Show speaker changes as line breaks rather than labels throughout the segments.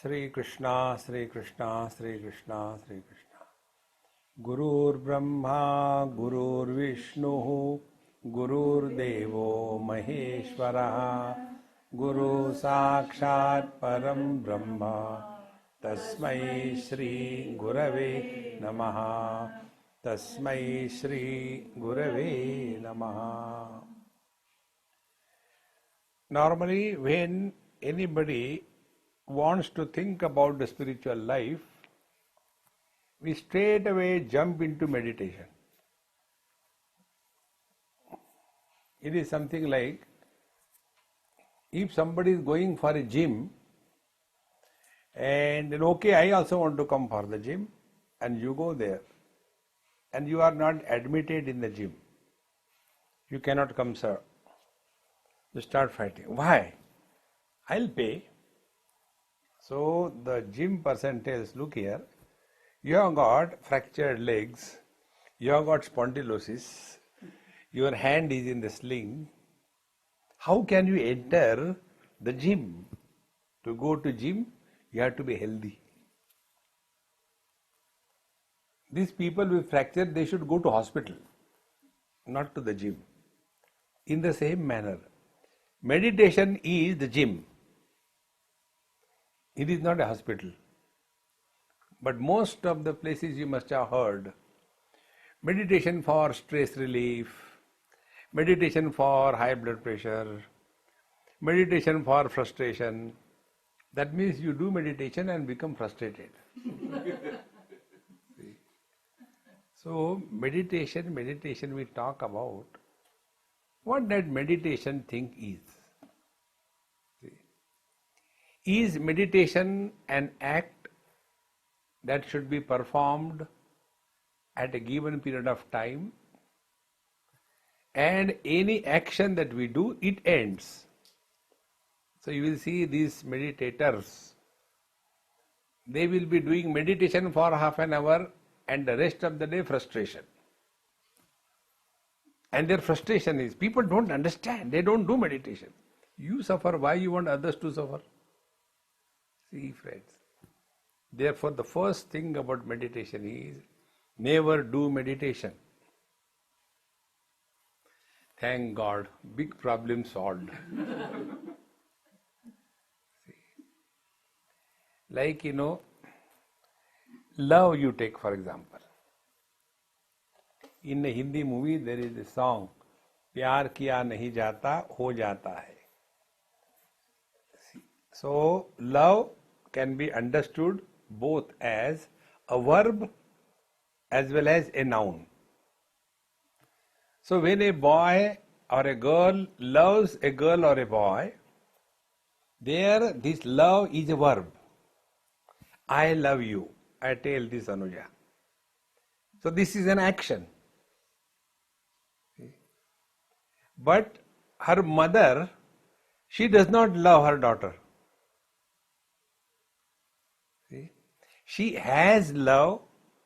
Sri Krishna, Sri Krishna, Sri Krishna, Sri Krishna. Gurur Brahma, Gurur Vishnu, Gurur Devo Maheshwara, Guru Sakshat Param Brahma, Tasmai Shri Gurave Namaha, Tasmai Shri Gurave Namaha. Normally, when anybody wants to think about the spiritual life, we straight away jump into meditation. It is something like, if somebody is going for a gym and then okay, I also want to come for the gym, and you go there and you are not admitted in the gym. You cannot come, sir. You start fighting. Why? I'll pay. So the gym person tells, look here, you have got fractured legs, you have got spondylosis, your hand is in the sling. How can you enter the gym? To go to gym, you have to be healthy. These people with fracture, they should go to hospital, not to the gym. In the same manner, meditation is the gym. It is not a hospital. But most of the places you must have heard, meditation for stress relief, meditation for high blood pressure, meditation for frustration. That means you do meditation and become frustrated. So meditation we talk about what that meditation thing is. Is meditation an act that should be performed at a given period of time, and any action that we do, it ends? So you will see these meditators, they will be doing meditation for half an hour and the rest of the day frustration. And their frustration is, people don't understand, they don't do meditation. You suffer, why you want others to suffer? See, friends. Therefore, the first thing about meditation is, never do meditation. Thank God, big problem solved. Like, love you take for example. In a Hindi movie, there is a song, प्यार किया नहीं जाता, हो जाता है. So, love can be understood both as a verb as well as a noun. So when a boy or a girl loves a girl or a boy, there this love is a verb. I love you, I tell this Anuja. So this is an action. But her mother, she does not love her daughter. She has love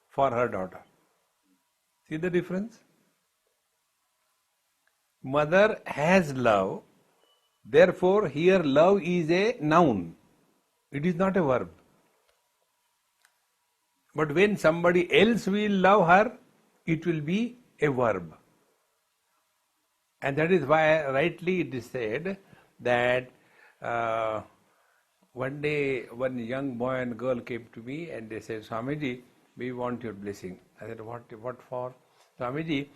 for her daughter. See the difference? Mother has love, therefore here love is a noun. It is not a verb. But when somebody else will love her, it will be a verb. And that is why rightly it is said that one day, one young boy and girl came to me and they said, Swamiji, we want your blessing. I said, what for? Swamiji,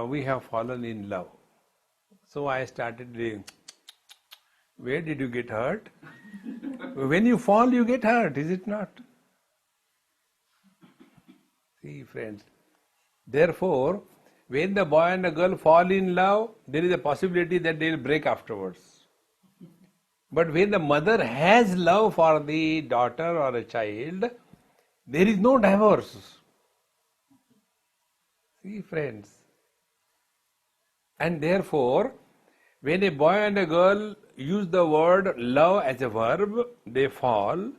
we have fallen in love. So I started doing, where did you get hurt? When you fall, you get hurt, is it not? See, friends. Therefore, when the boy and the girl fall in love, there is a possibility that they will break afterwards. But when the mother has love for the daughter or a child, there is no divorce. See, friends. And therefore, when a boy and a girl use the word love as a verb, they fall.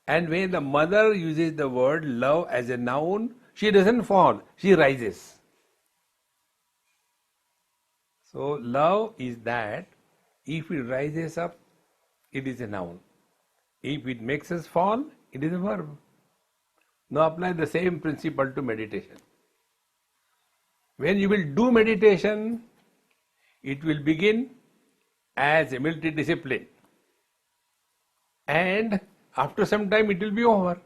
And when the mother uses the word love as a noun, she doesn't fall, she rises. So love is that if it rises up, it is a noun. If it makes us fall, it is a verb. Now apply the same principle to meditation. When you will do meditation, it will begin as a military discipline. And after some time it will be over.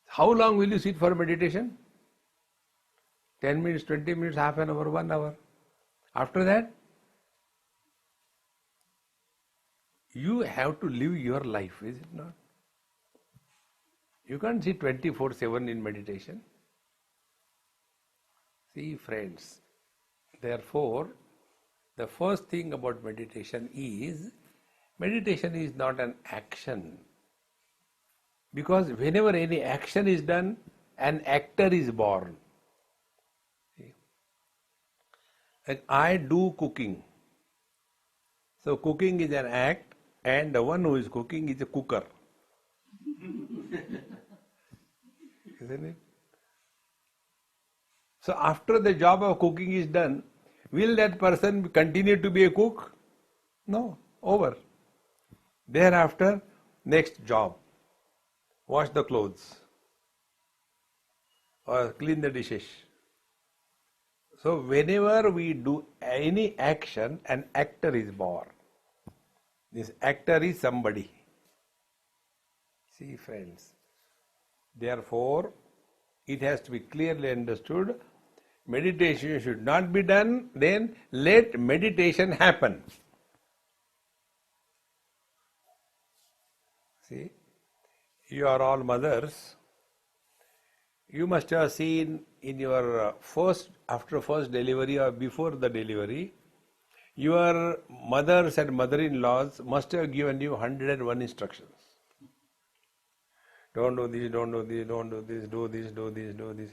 How long will you sit for meditation? 10 minutes, 20 minutes, half an hour, 1 hour. After that, you have to live your life, is it not? You can't sit 24/7 in meditation. See, friends, therefore, the first thing about meditation is not an action. Because whenever any action is done, an actor is born. See? Like I do cooking. So cooking is an act, and the one who is cooking is a cooker. Isn't it? So after the job of cooking is done, will that person continue to be a cook? No, over. Thereafter, next job. Wash the clothes or clean the dishes. So whenever we do any action, an actor is born. This actor is somebody. See, friends. Therefore, it has to be clearly understood. Meditation should not be done, then let meditation happen. See, you are all mothers. You must have seen in your after first delivery or before the delivery, your mothers and mother-in-laws must have given you 101 instructions. Don't do this, don't do this, don't do this, do this, do this, do this.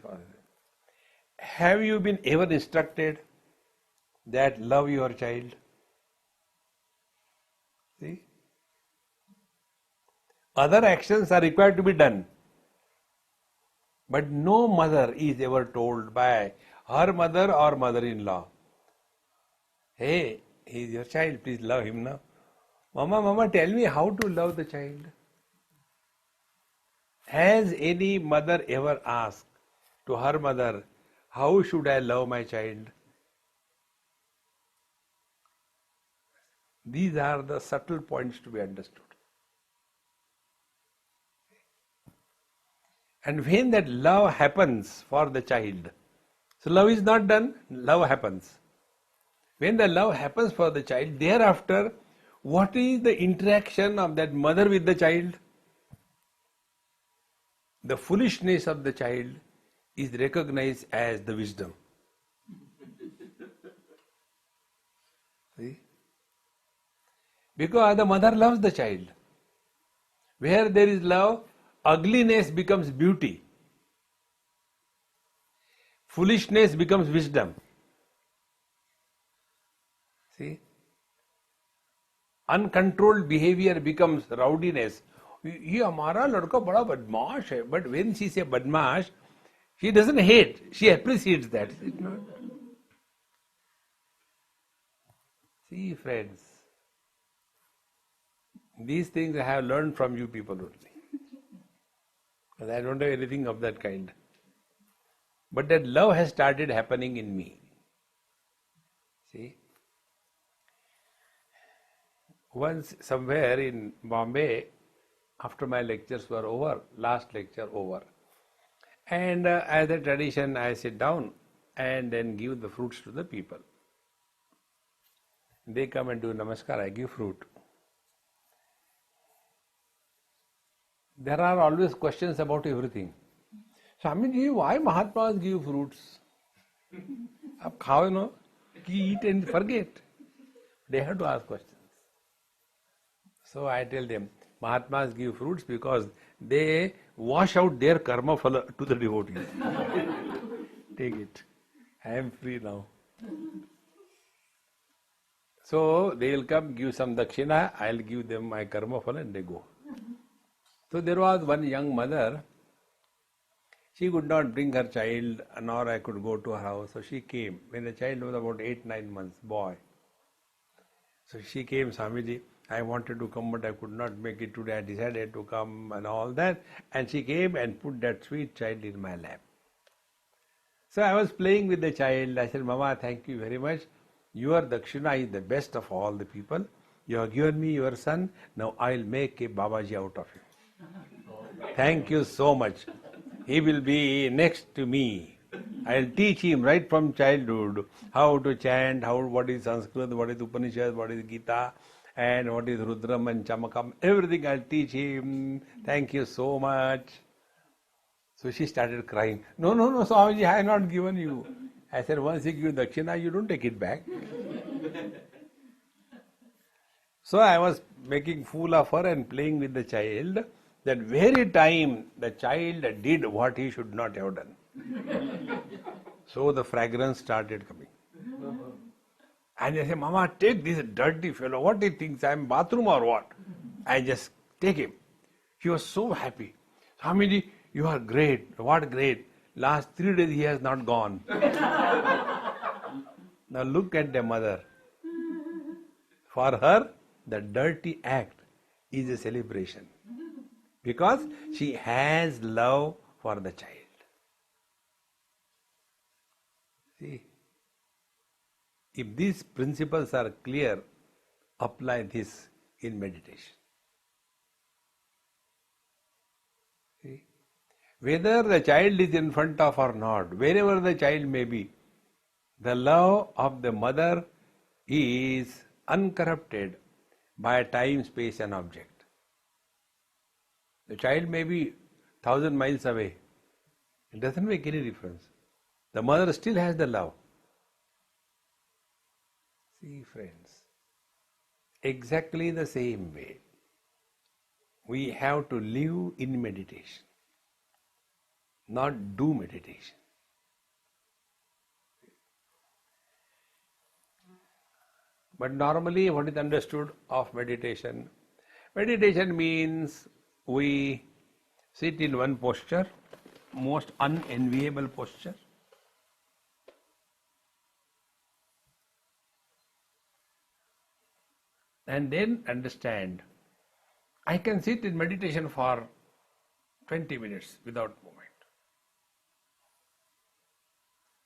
Have you been ever instructed that love your child? See? Other actions are required to be done. But no mother is ever told by her mother or mother-in-law, hey, he is your child, please love him now. Mama, tell me how to love the child. Has any mother ever asked to her mother, how should I love my child? These are the subtle points to be understood. And when that love happens for the child, so love is not done, love happens. When the love happens for the child, thereafter, what is the interaction of that mother with the child? The foolishness of the child is recognized as the wisdom. See? Because the mother loves the child. Where there is love, ugliness becomes beauty. Foolishness becomes wisdom. See? Uncontrolled behavior becomes rowdiness. ये हमारा लड़का बड़ा बदमाश है. But when she says बदमाश, she doesn't hate. She appreciates that. Is it not? See, friends, these things I have learned from you people only. Because I don't have anything of that kind. But that love has started happening in me. See? Once somewhere in Bombay, after my lectures were over, last lecture over, and as a tradition I sit down and then give the fruits to the people. They come and do namaskar, I give fruit. There are always questions about everything. Swami ji, why Mahatmas give fruits? Ab khao, no? Eat and forget. They have to ask questions. So I tell them, Mahatmas give fruits because they wash out their karma phala to the devotees. Take it. I am free now. So they will come, give some dakshina, I will give them my karma phala and they go. So there was one young mother, she could not bring her child, nor I could go to her house. So she came when the child was about 8-9 months, boy. So she came, Swamiji, I wanted to come, but I could not make it today. I decided to come and all that. And she came and put that sweet child in my lap. So I was playing with the child. I said, Mama, thank you very much. Your Dakshina is the best of all the people. You have given me your son. Now I'll make a Babaji out of him. Thank you so much. He will be next to me. I'll teach him right from childhood how to chant, what is Sanskrit, what is Upanishad, what is Gita, and what is Rudram and Chamakam. Everything I'll teach him. Thank you so much. So she started crying. No, Swamiji, I have not given you. I said, once you give Dakshina, you don't take it back. So I was making fool of her and playing with the child. That very time the child did what he should not have done. So the fragrance started coming. And I said, Mama, take this dirty fellow. What he thinks, I am bathroom or what? I just take him. She was so happy. Swamiji, you are great. What great? Last 3 days he has not gone. Now look at the mother. For her, the dirty act is a celebration. Because she has love for the child. See, if these principles are clear, apply this in meditation. See? Whether the child is in front of or not, wherever the child may be, the love of the mother is uncorrupted by time, space and object. The child may be 1,000 miles away. It doesn't make any difference. The mother still has the love. See, friends, exactly the same way, we have to live in meditation, not do meditation. But normally, what is understood of meditation? Meditation means we sit in one posture, most unenviable posture. And then understand, I can sit in meditation for 20 minutes without movement.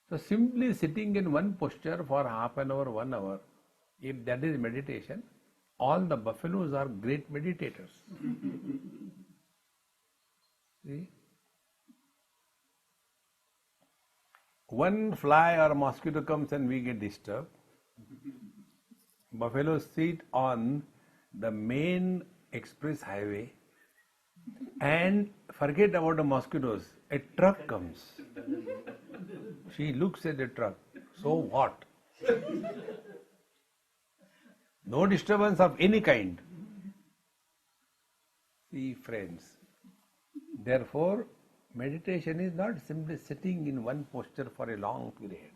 So simply sitting in one posture for half an hour, 1 hour, if that is meditation, all the buffaloes are great meditators. See? One fly or mosquito comes and we get disturbed. Buffaloes sit on the main express highway and forget about the mosquitoes. A truck comes. She looks at the truck. So what? No disturbance of any kind. See, friends, therefore, meditation is not simply sitting in one posture for a long period.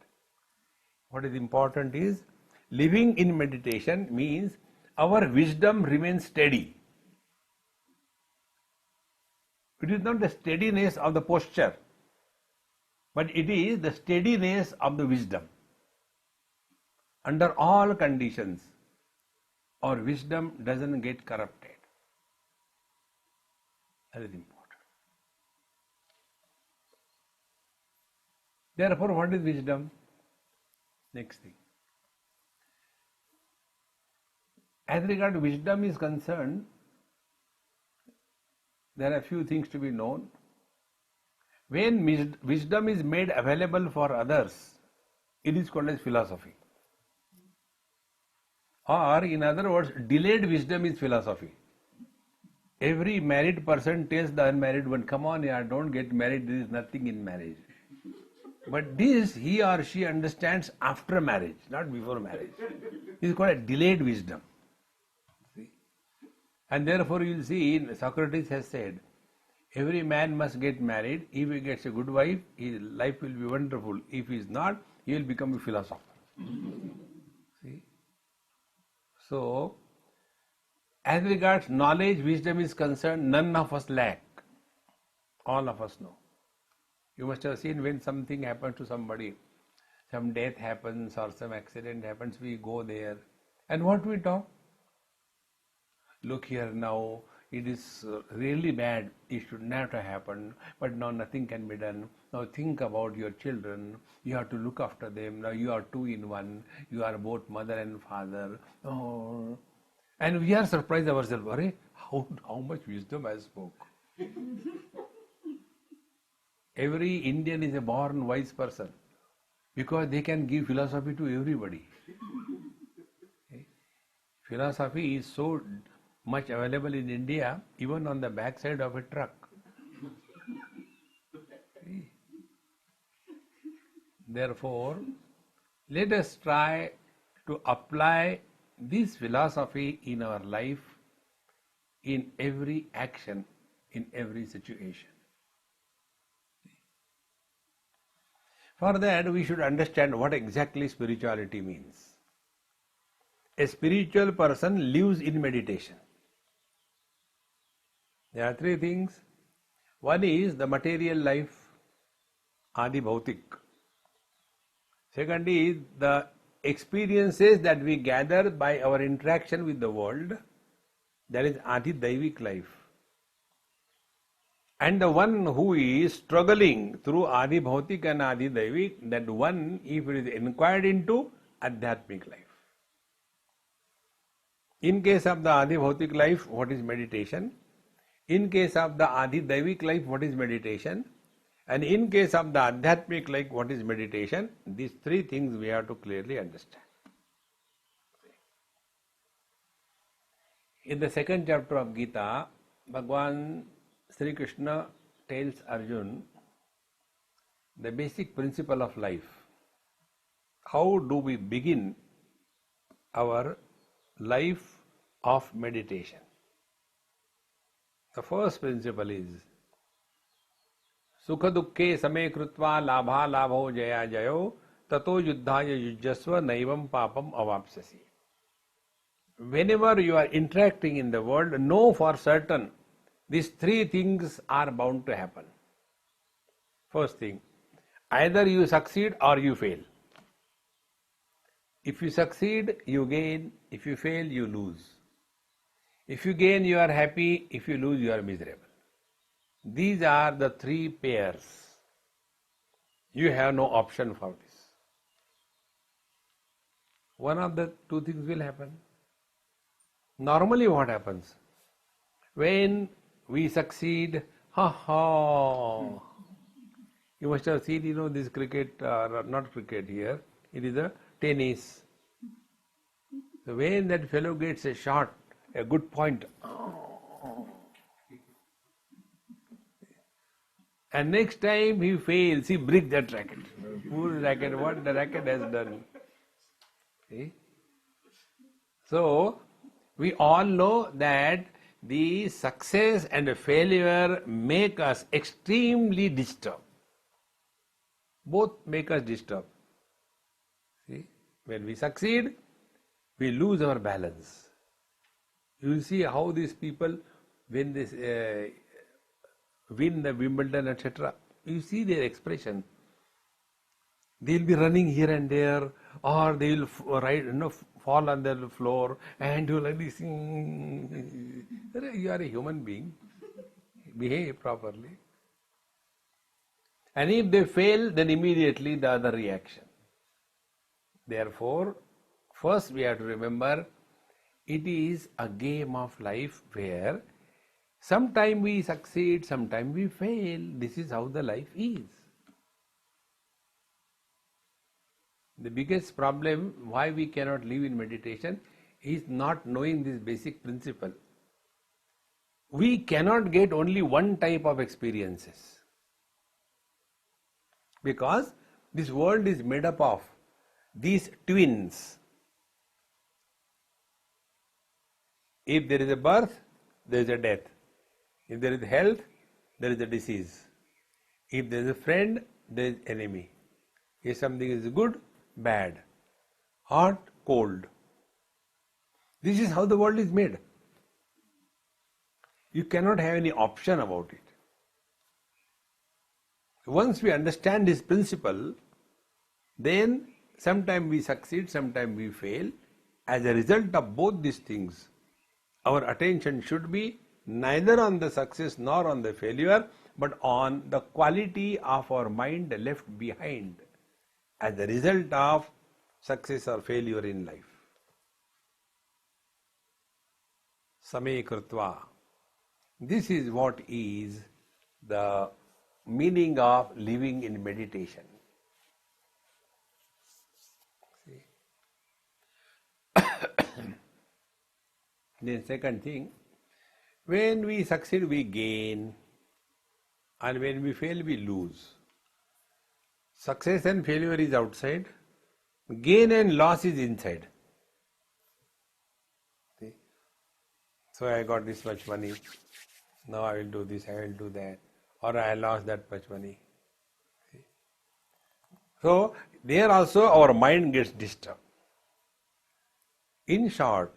What is important is, living in meditation means our wisdom remains steady. It is not the steadiness of the posture, but it is the steadiness of the wisdom. Under all conditions, our wisdom doesn't get corrupted. That is important. Therefore, what is wisdom? Next thing. As regard wisdom is concerned, there are a few things to be known. When wisdom is made available for others, it is called as philosophy. Or in other words, delayed wisdom is philosophy. Every married person tells the unmarried one, come on, yeah, don't get married, there is nothing in marriage. But this he or she understands after marriage, not before marriage. It is called a delayed wisdom. See? And therefore you will see, Socrates has said, every man must get married. If he gets a good wife, his life will be wonderful. If he is not, he will become a philosopher. See? So, as regards knowledge, wisdom is concerned, none of us lack. All of us know. You must have seen when something happens to somebody, some death happens or some accident happens, we go there. And what we talk? look here now, it is really bad, it should not have happened, but now nothing can be done. Now think about your children, you have to look after them, now you are two in one, you are both mother and father. Oh. And we are surprised ourselves, Arey, how much wisdom I spoke. Every Indian is a born wise person because they can give philosophy to everybody. Philosophy is so much available in India, even on the backside of a truck. Therefore, let us try to apply this philosophy in our life, in every action, in every situation. For that, we should understand what exactly spirituality means. A spiritual person lives in meditation. There are three things. One is the material life, Adi Bhautik. Second is the experiences that we gather by our interaction with the world, that is Adi Daivik life. And the one who is struggling through Adi Bhautik and Adi Daivik, that one, if it is inquired into, Adhyatmic life. In case of the Adi Bhautik life, what is meditation? In case of the Adi Daivik life, what is meditation? And in case of the Adhyatmic life, what is meditation? These three things we have to clearly understand. In the second chapter of Gita, Bhagwan Sri Krishna tells Arjun the basic principle of life. How do we begin our life of meditation? The first principle is Sukha dukkhe same krutva labha labho jaya jayo tato yuddhaya yujjasva naivam papam avapsasi. Whenever you are interacting in the world, know for certain these three things are bound to happen. First thing, either you succeed or you fail. If you succeed, you gain. If you fail, you lose. If you gain, you are happy. If you lose, you are miserable. These are the three pairs. You have no option for this. One of the two things will happen. Normally what happens? When we succeed, you must have seen, this cricket, not cricket here, it is a tennis. So when that fellow gets a shot, a good point, and next time he fails, he breaks that racket. Poor racket, what the racket has done. See? So, we all know that the success and the failure make us extremely disturbed. Both make us disturbed. See? When we succeed, we lose our balance. You will see how these people, when they win the Wimbledon, etc., you see their expression. They will be running here and there, or they will fall on the floor, and you like this. You are a human being. Behave properly. And if they fail, then immediately the other reaction. Therefore, first we have to remember, it is a game of life where sometime we succeed, sometime we fail. This is how the life is. The biggest problem why we cannot live in meditation is not knowing this basic principle. We cannot get only one type of experiences, because this world is made up of these twins. If there is a birth, there is a death. If there is health, there is a disease. If there is a friend, there is enemy. If something is good, bad, hot, cold. This is how the world is made. You cannot have any option about it. Once we understand this principle, then sometime we succeed, sometime we fail. As a result of both these things, Our attention should be neither on the success nor on the failure, but on the quality of our mind left behind as a result of success or failure in life. Same krutva. This is what is the meaning of living in meditation. See? Then second thing, when we succeed we gain, and when we fail we lose. Success and failure is outside, gain and loss is inside. See? So I got this much money, now I will do this, I will do that, or I lost that much money. See? So there also our mind gets disturbed. In short,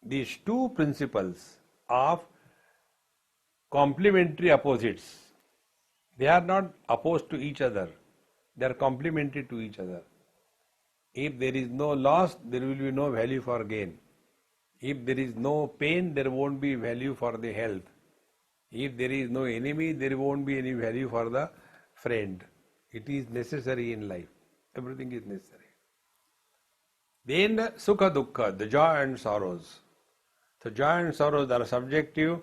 these two principles of complementary opposites, they are not opposed to each other, they are complementary to each other. If there is no loss, there will be no value for gain. If there is no pain, there won't be value for the health. If there is no enemy, there won't be any value for the friend. It is necessary in life. Everything is necessary. Then sukha dukkha, the joy and sorrows. So joy and sorrows are subjective,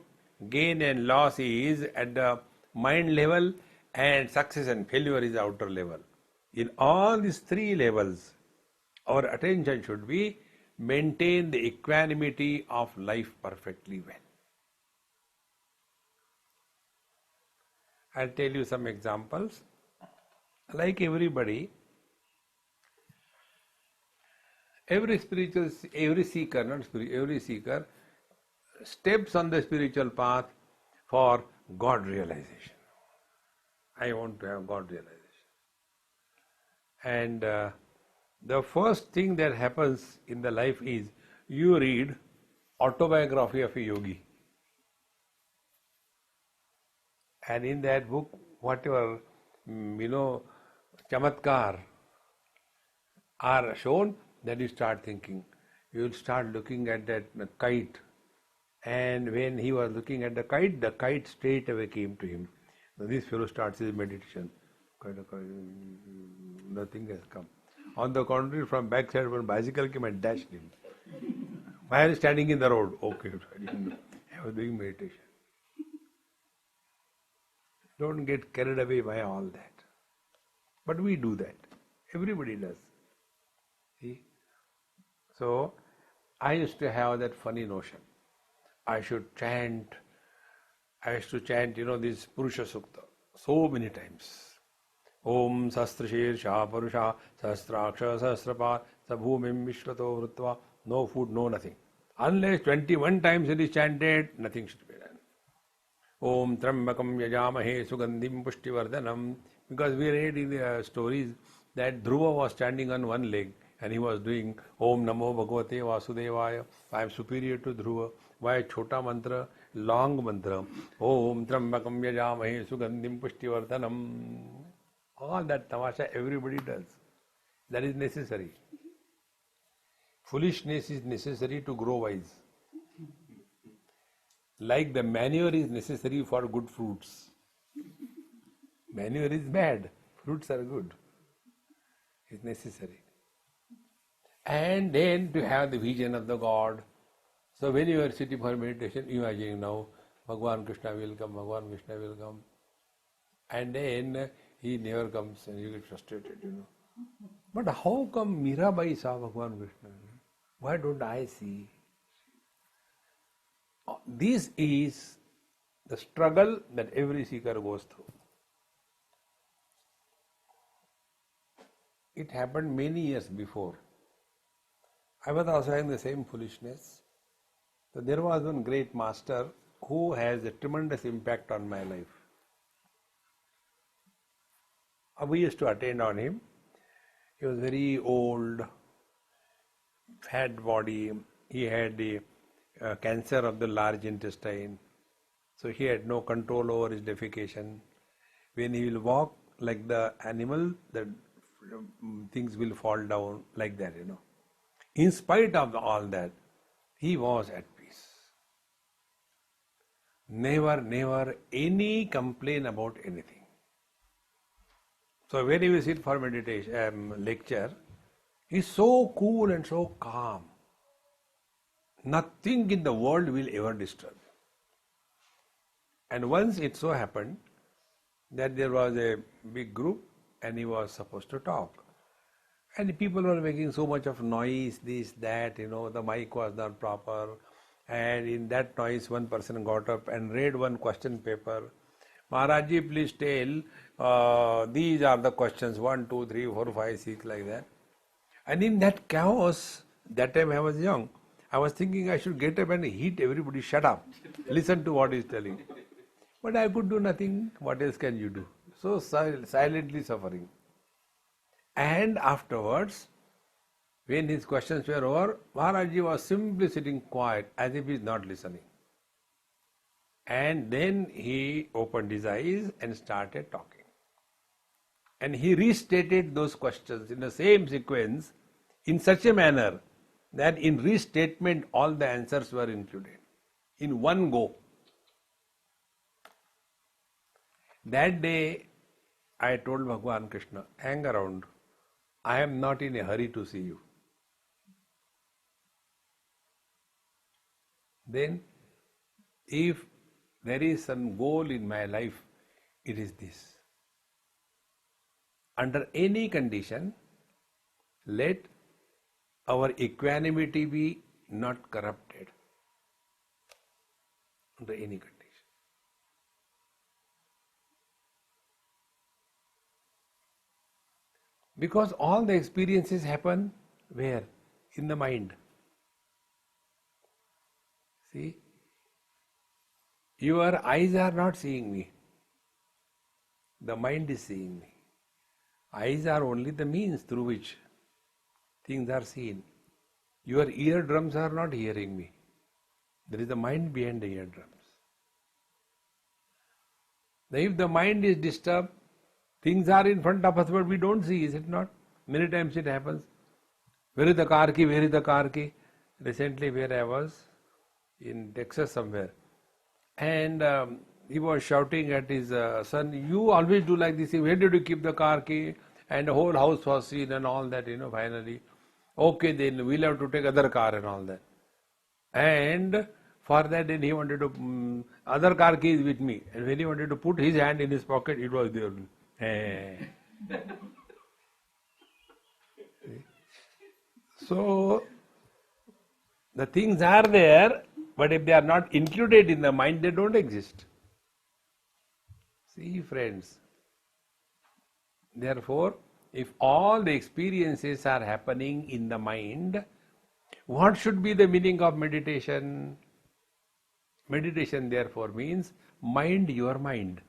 gain and loss is at the mind level, and success and failure is outer level. In all these three levels, our attention should be maintain the equanimity of life perfectly well. I'll tell you some examples. Like everybody, every seeker steps on the spiritual path for God realization. I want to have God realization. And the first thing that happens in the life is you read autobiography of a yogi. And in that book, whatever, chamatkar are shown, that you start thinking. You will start looking at that kite. And when he was looking at the kite straight away came to him. So this fellow starts his meditation. Nothing has come. On the contrary, from backside one bicycle came and dashed him. Why are you standing in the road? Okay, I was doing meditation. Don't get carried away by all that. But we do that. Everybody does. See? So, I used to have that funny notion. I used to chant, this Purusha Sukta so many times. Om Sastrashirsha Purusha Sastraksha Sahasrapa Sabhumim Vishwato Vrutva. No food, no nothing. Unless 21 times it is chanted, nothing should be done. Om Trambakam Yajamahe Sugandhim Pushtivardhanam. Because we read in the stories that Dhruva was standing on one leg and he was doing Om Namo Bhagavate Vasudevaya. I am superior to Dhruva. Why chota mantra, long mantra? Om Trambakam Yajamahe Sugandhim Pushtivardhanam. All that tamasha everybody does. That is necessary. Foolishness is necessary to grow wise. Like the manure is necessary for good fruits. Manure is bad, fruits are good. It's necessary. And then to have the vision of the God. So when you are sitting for meditation, imagine now, Bhagavan Krishna will come, Bhagavan Krishna will come. And then he never comes and you get frustrated, But how come Mirabai saw Bhagavan Krishna? Why don't I see? This is the struggle that every seeker goes through. It happened many years before. I was also having the same foolishness. So there was one great master who has a tremendous impact on my life. We used to attend on him. He was very old, fat body. He had the cancer of the large intestine. So he had no control over his defecation. When he will walk like the animal, the things will fall down like that, In spite of all that, he was at peace. never any complaint about anything. So when you sit for meditation lecture, he's so cool and so calm. Nothing in the world will ever disturb. And once it so happened that there was a big group and he was supposed to talk. And people were making so much of noise, this, that, the mic was not proper. And in that noise, one person got up and read one question paper. Maharaji, please tell, these are the questions, 1, 2, 3, 4, 5, 6, like that. And in that chaos, that time I was young, I was thinking I should get up and hit everybody, shut up, listen to what he's telling. But I could do nothing, what else can you do? So silently suffering. And afterwards, when his questions were over, Maharaji was simply sitting quiet as if he is not listening. And then he opened his eyes and started talking. And he restated those questions in the same sequence in such a manner that in restatement all the answers were included in one go. That day I told Bhagwan Krishna, hang around, I am not in a hurry to see you. Then, if there is some goal in my life, it is this. Under any condition, let our equanimity be not corrupted. Under any condition. Because all the experiences happen where? In the mind. See, your eyes are not seeing me. The mind is seeing me. Eyes are only the means through which things are seen. Your eardrums are not hearing me. There is a mind behind the eardrums. Now, if the mind is disturbed, things are in front of us but we don't see, is it not? Many times it happens. Where is the car key? Where is the car key? Recently where I was, in Texas somewhere, and he was shouting at his son, you always do like this, where did you keep the car key? And the whole house was seen and all that, finally. Okay, then we'll have to take other car and all that. And for that then he wanted to, other car key is with me. And when he wanted to put his hand in his pocket, it was there. So, the things are there, but if they are not included in the mind, they don't exist. See, friends, therefore, if all the experiences are happening in the mind, what should be the meaning of meditation? Meditation, therefore, means mind your mind.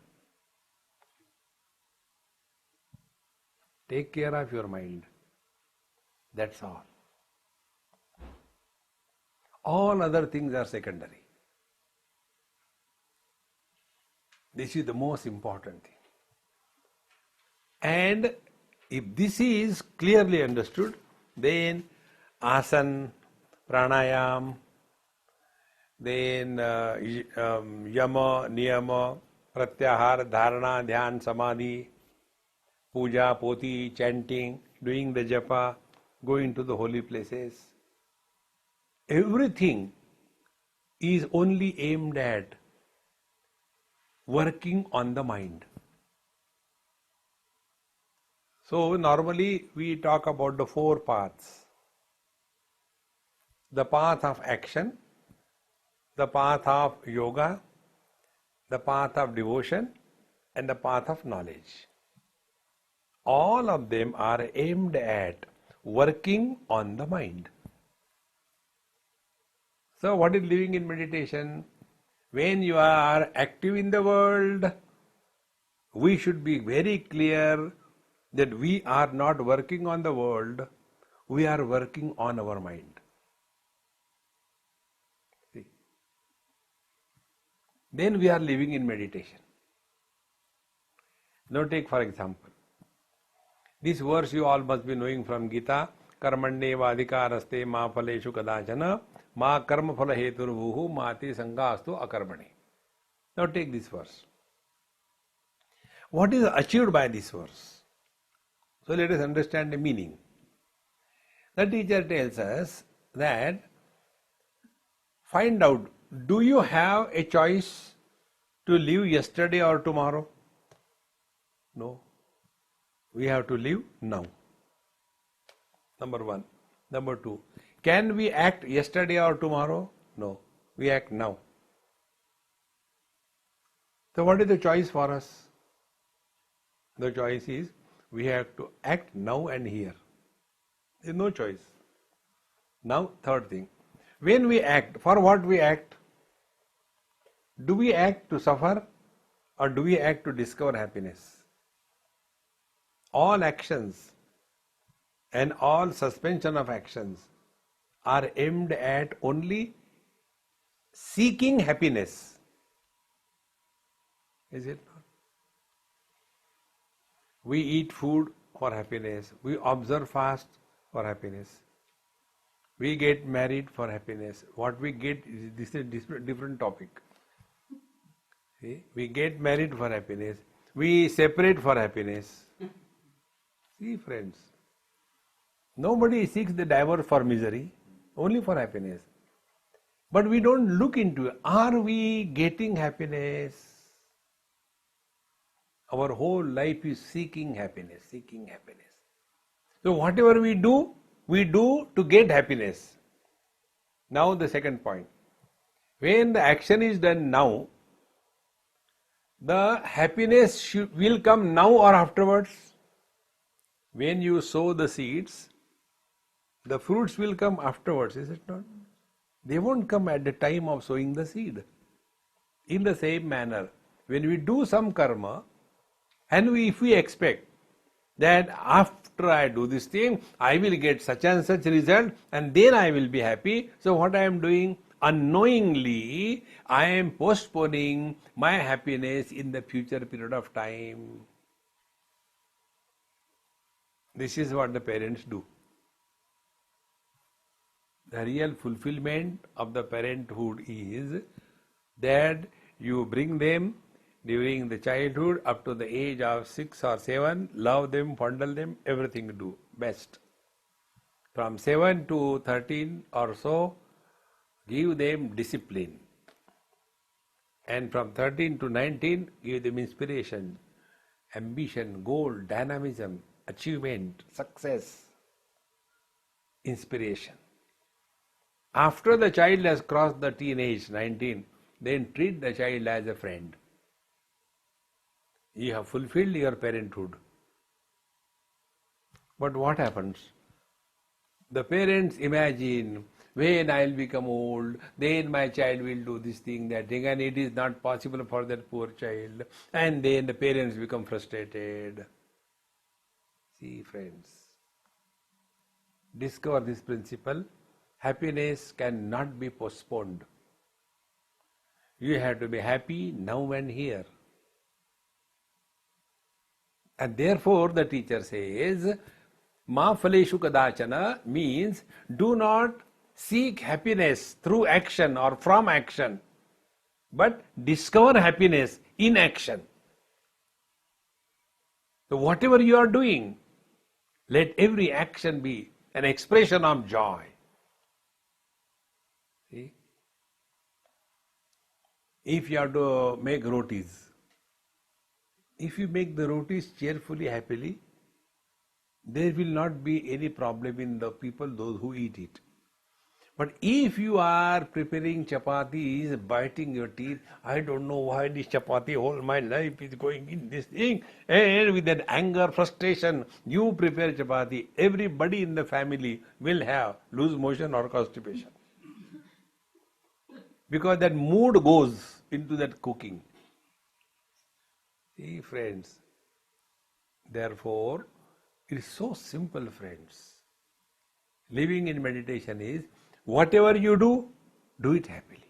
Take care of your mind. That's all. All other things are secondary. This is the most important thing. And if this is clearly understood, then asana, pranayam, then yama, niyama, pratyahar, dharana, dhyan, samadhi, puja, poti, chanting, doing the japa, going to the holy places, everything is only aimed at working on the mind. So normally we talk about the 4 paths. The path of action, the path of yoga, the path of devotion, and the path of knowledge. All of them are aimed at working on the mind. So what is living in meditation? When you are active in the world, we should be very clear that we are not working on the world, we are working on our mind. See? Then we are living in meditation. Now take for example, this verse you all must be knowing from Gita, Karmanyeva adhikaraste ma phaleshu kadachana ma karma phala heturvuhu mati sangastu akarmani. Now take this verse. What is achieved by this verse? So let us understand the meaning. The teacher tells us that find out, do you have a choice to live yesterday or tomorrow? No. We have to live now. Number one. Number two, can we act yesterday or tomorrow? No. We act now. So what is the choice for us? The choice is we have to act now and here. There is no choice. Now, third thing. When we act, for what we act? Do we act to suffer or do we act to discover happiness? All actions and all suspension of actions are aimed at only seeking happiness. Is it not? We eat food for happiness. We observe fast for happiness. We get married for happiness. What we get, this is a different topic. See? We get married for happiness. We separate for happiness. See, friends, nobody seeks the divorce for misery, only for happiness. But we don't look into it. Are we getting happiness? Our whole life is seeking happiness, seeking happiness. So whatever we do to get happiness. Now the second point. When the action is done now, the happiness will come now or afterwards. When you sow the seeds, the fruits will come afterwards, is it not? They won't come at the time of sowing the seed. In the same manner, when we do some karma, and if we expect that after I do this thing, I will get such and such result and then I will be happy. So what I am doing? Unknowingly, I am postponing my happiness in the future period of time. This is what the parents do. The real fulfillment of the parenthood is that you bring them during the childhood up to the age of 6 or 7, love them, fondle them, everything do best. From 7 to 13 or so, give them discipline. And from 13 to 19, give them inspiration, ambition, goal, dynamism, achievement, success, inspiration. After the child has crossed the teenage, 19, then treat the child as a friend. You have fulfilled your parenthood. But what happens? The parents imagine, when I will become old, then my child will do this thing, that thing, and it is not possible for that poor child. And then the parents become frustrated. See, friends, discover this principle. Happiness cannot be postponed. You have to be happy now and here. And therefore the teacher says, Ma phaleshu kadachana means do not seek happiness through action or from action, but discover happiness in action. So whatever you are doing, let every action be an expression of joy. See? If you have to make rotis, if you make the rotis cheerfully, happily, there will not be any problem in the people, those who eat it. But if you are preparing chapatis, biting your teeth, I don't know why this chapati, all my life is going in this thing, and with that anger, frustration, you prepare chapati, everybody in the family will have loose motion or constipation. Because that mood goes into that cooking. See, friends, therefore, it is so simple, friends. Living in meditation is, whatever you do it happily.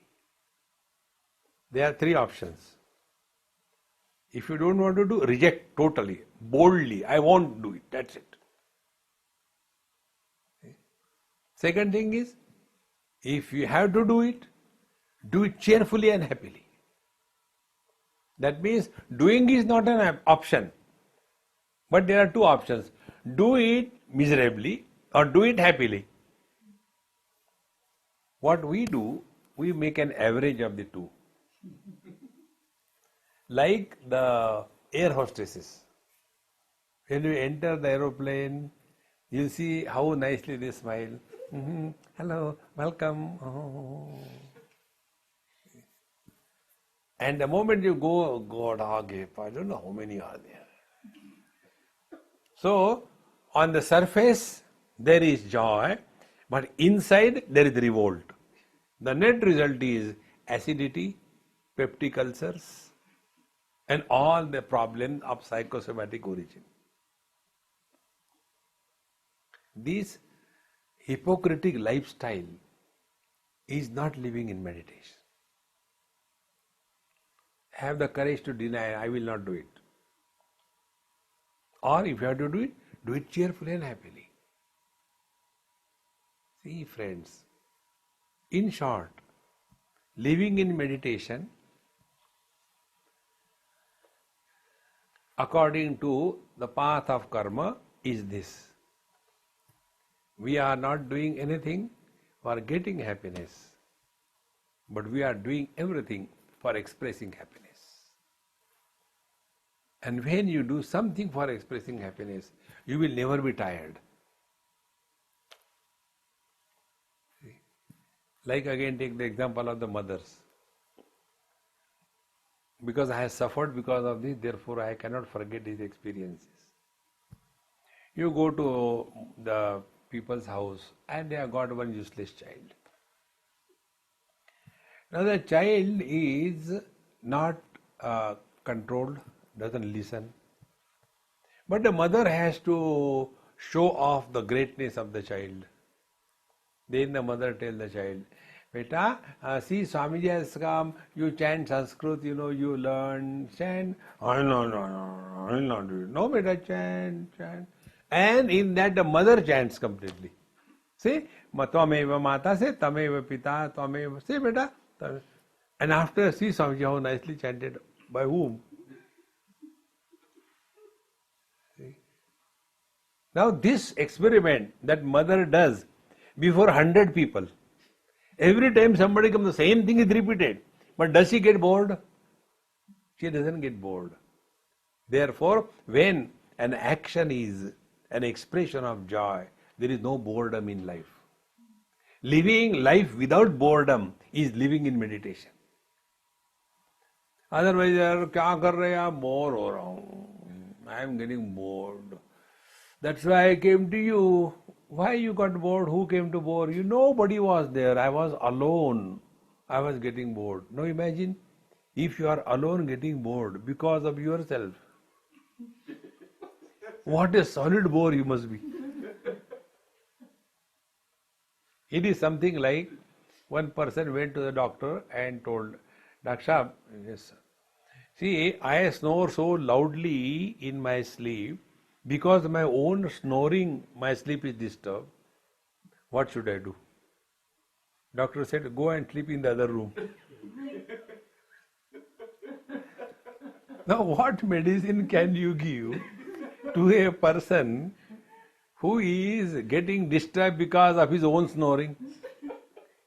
There are three options. If you don't want to do, reject totally, boldly, I won't do it, that's it. Second thing is, if you have to do it cheerfully and happily. That means doing is not an option. But there are two options. Do it miserably or do it happily. What we do, we make an average of the two. Like the air hostesses. When you enter the aeroplane, you'll see how nicely they smile. Hello, welcome. Oh. And the moment you go, God, I don't know how many are there. So, on the surface, there is joy, but inside there is revolt. The net result is acidity, peptic ulcers, and all the problems of psychosomatic origin. This hypocritic lifestyle is not living in meditation. Have the courage to deny, I will not do it. Or if you have to do it cheerfully and happily. See, friends, in short, living in meditation according to the path of karma is this. We are not doing anything for getting happiness, but we are doing everything for expressing happiness. And when you do something for expressing happiness, you will never be tired. See? Like again, take the example of the mothers. Because I have suffered because of this, therefore I cannot forget these experiences. You go to the people's house and they have got one useless child. Now the child is not controlled, doesn't listen. But the mother has to show off the greatness of the child. Then the mother tells the child, Beta, see Swamiji has come, you chant Sanskrit, you learn, chant. Oh, no, I will not do it. No, beta, chant. And in that the mother chants completely. See, Tvameva Mata se, Tameva Pita, Tvameva. See, beta. And after, see Swamiji how nicely chanted. By whom? See? Now this experiment that mother does before 100 people. Every time somebody comes, the same thing is repeated. But does she get bored? She doesn't get bored. Therefore, when an action is an expression of joy, there is no boredom in life. Living life without boredom is living in meditation. Otherwise, kya kar rahe hai? Bore ho raha hu. I am getting bored. That's why I came to you. Why you got bored? Who came to bore you? Nobody was there. I was alone. I was getting bored. Now imagine if you are alone getting bored because of yourself. What a solid bore you must be. It is something like one person went to the doctor and told, Doctor Sahab, yes sir. See, I snore so loudly in my sleep. Because my own snoring, my sleep is disturbed. What should I do? Doctor said, go and sleep in the other room. Now what medicine can you give to a person who is getting disturbed because of his own snoring?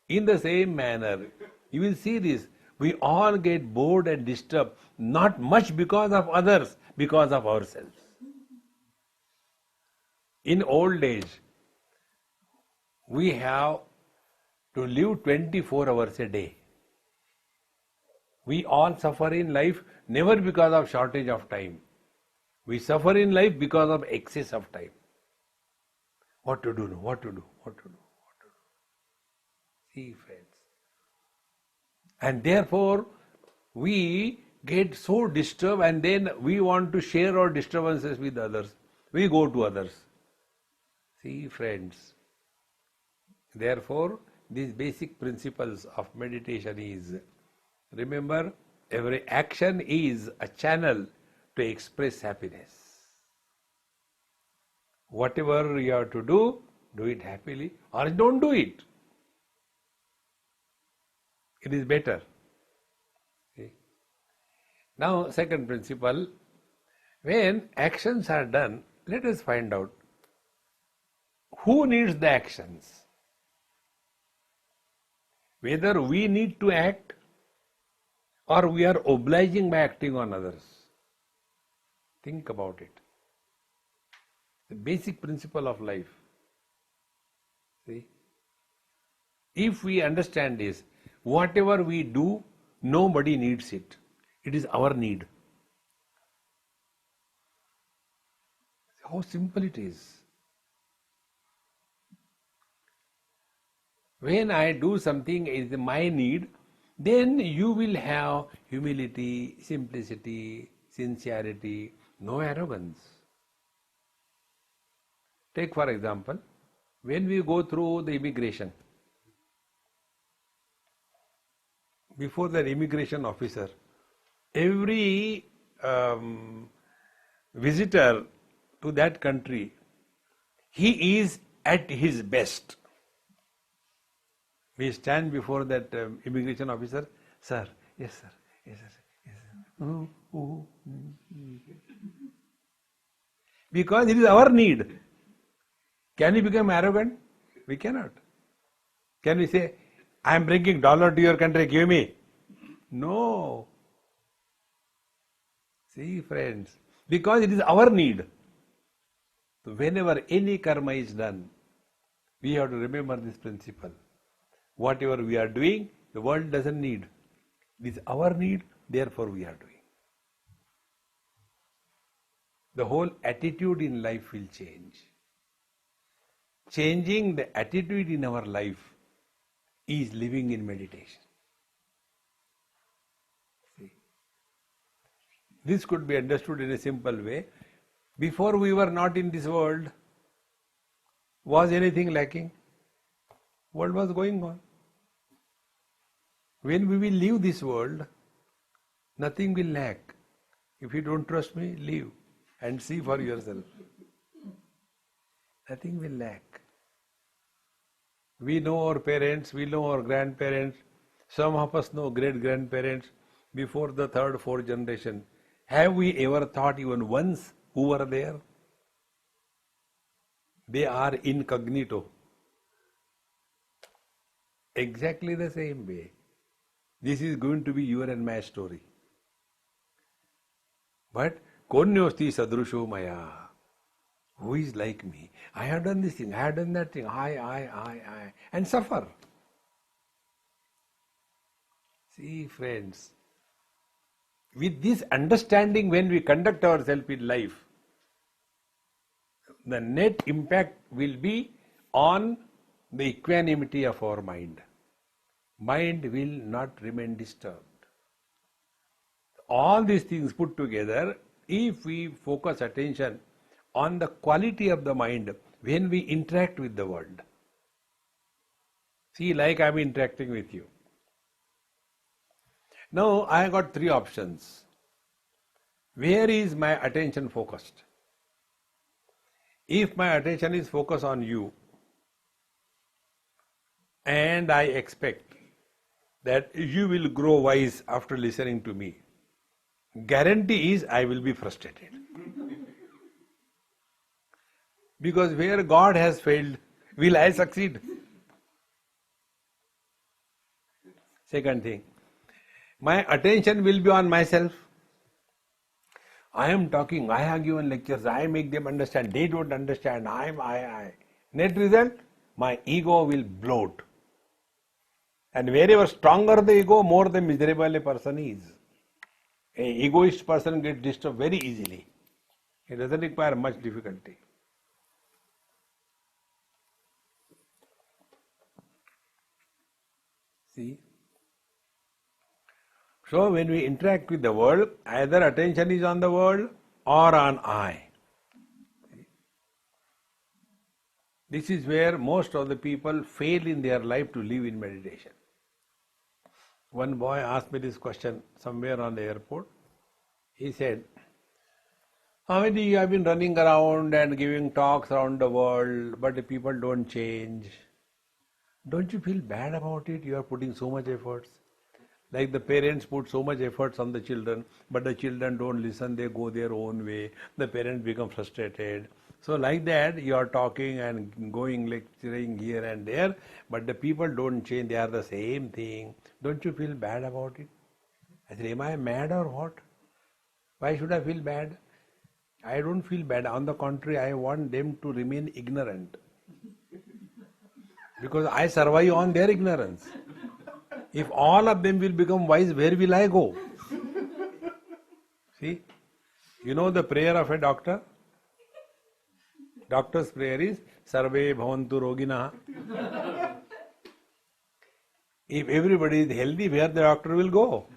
In the same manner, you will see this. We all get bored and disturbed, not much because of others, because of ourselves. In old age, we have to live 24 hours a day. We all suffer in life never because of shortage of time. We suffer in life because of excess of time. What to do? See, friends. And therefore, we get so disturbed and then we want to share our disturbances with others. We go to others. See, friends, therefore, these basic principles of meditation is, remember, every action is a channel to express happiness. Whatever you have to do it happily or don't do it. It is better. See? Now, second principle, when actions are done, let us find out who needs the actions. Whether we need to act or we are obliging by acting on others. Think about it. The basic principle of life. See? If we understand this, whatever we do, nobody needs it. It is our need. How simple it is. When I do something is my need, then you will have humility, simplicity, sincerity, no arrogance. Take for example, when we go through the immigration, before the immigration officer, every visitor to that country, he is at his best. We stand before that immigration officer, sir, yes sir, yes sir, yes sir. Because it is our need. Can we become arrogant? We cannot. Can we say, I am bringing dollar to your country, give me? No. See friends, because it is our need. So whenever any karma is done, we have to remember this principle. Whatever we are doing, the world doesn't need. It is our need, therefore we are doing. The whole attitude in life will change. Changing the attitude in our life is living in meditation. See? This could be understood in a simple way. Before we were not in this world, was anything lacking? World was going on. When we will leave this world, nothing will lack. If you don't trust me, leave and see for yourself. Nothing will lack. We know our parents, we know our grandparents, some of us know great-grandparents before the third, fourth generation. Have we ever thought even once who were there? They are incognito. Exactly the same way. This is going to be your and my story. But konyosti sadrusho maya. Who is like me? I have done this thing, I have done that thing, I, and suffer. See friends, with this understanding when we conduct ourselves in life, the net impact will be on the equanimity of our mind. Mind will not remain disturbed. All these things put together, if we focus attention on the quality of the mind when we interact with the world. See, like I am interacting with you. Now I got three options. Where is my attention focused? If my attention is focused on you, and I expect that you will grow wise after listening to me, guarantee is I will be frustrated. Because where God has failed, will I succeed? Second thing, my attention will be on myself. I am talking, I have given lectures, I make them understand, they don't understand, I. Net result, my ego will bloat. And wherever stronger the ego, more the miserable a person is. An egoist person gets disturbed very easily. It doesn't require much difficulty. See? So when we interact with the world, either attention is on the world or on I. This is where most of the people fail in their life to live in meditation. One boy asked me this question somewhere on the airport. He said, Hamidi, you have been running around and giving talks around the world, but the people don't change. Don't you feel bad about it? You are putting so much efforts. Like the parents put so much efforts on the children, but the children don't listen, they go their own way. The parents become frustrated. So like that, you are talking and going lecturing here and there, but the people don't change, they are the same thing. Don't you feel bad about it? I said, am I mad or what? Why should I feel bad? I don't feel bad. On the contrary, I want them to remain ignorant. Because I survive on their ignorance. If all of them will become wise, where will I go? See? You know the prayer of a doctor? Doctor's prayer is Sarve Bhavantu Roginaha. If everybody is healthy, where the doctor will go?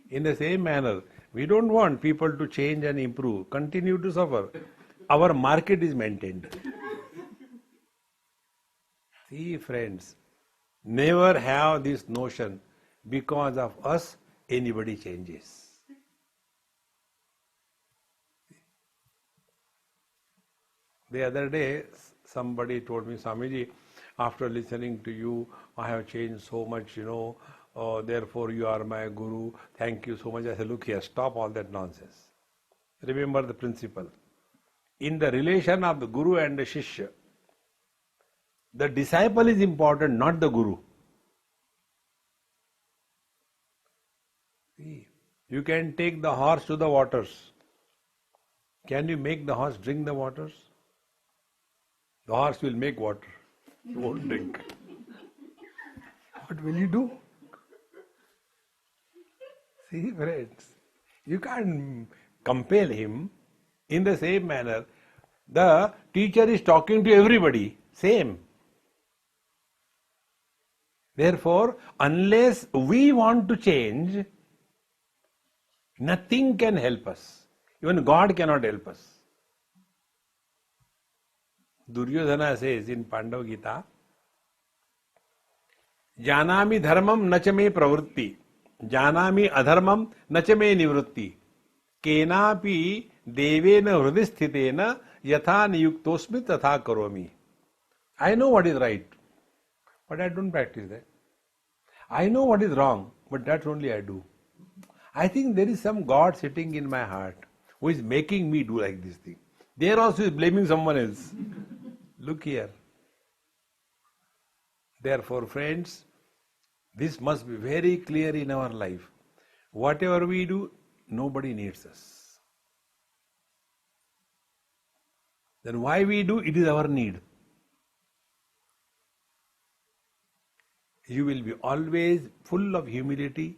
In the same manner, we don't want people to change and improve, continue to suffer. Our market is maintained. See, friends, never have this notion because of us anybody changes. The other day, somebody told me, Swamiji, after listening to you, I have changed so much, therefore you are my guru. Thank you so much. I said, look here, stop all that nonsense. Remember the principle. In the relation of the guru and the shishya, the disciple is important, not the guru. See, you can take the horse to the waters. Can you make the horse drink the waters? The horse will make water. It won't drink. What will you do? See, friends, you can't compel him. In the same manner, the teacher is talking to everybody. Same. Therefore, unless we want to change, nothing can help us. Even God cannot help us. Duryodhana says in Pandav Gita, Janami dharmam nachame pravritti, janami adharmam nachame nivritti, kenapi devena hridisthitena yatha niyuktosmi tatha karomi. I know what is right, but I don't practice that. I know what is wrong, but that's only I do. I think there is some God sitting in my heart who is making me do like this thing. There also is blaming someone else. Look here. Therefore, friends, this must be very clear in our life. Whatever we do, nobody needs us. Then why we do? It is our need. You will be always full of humility,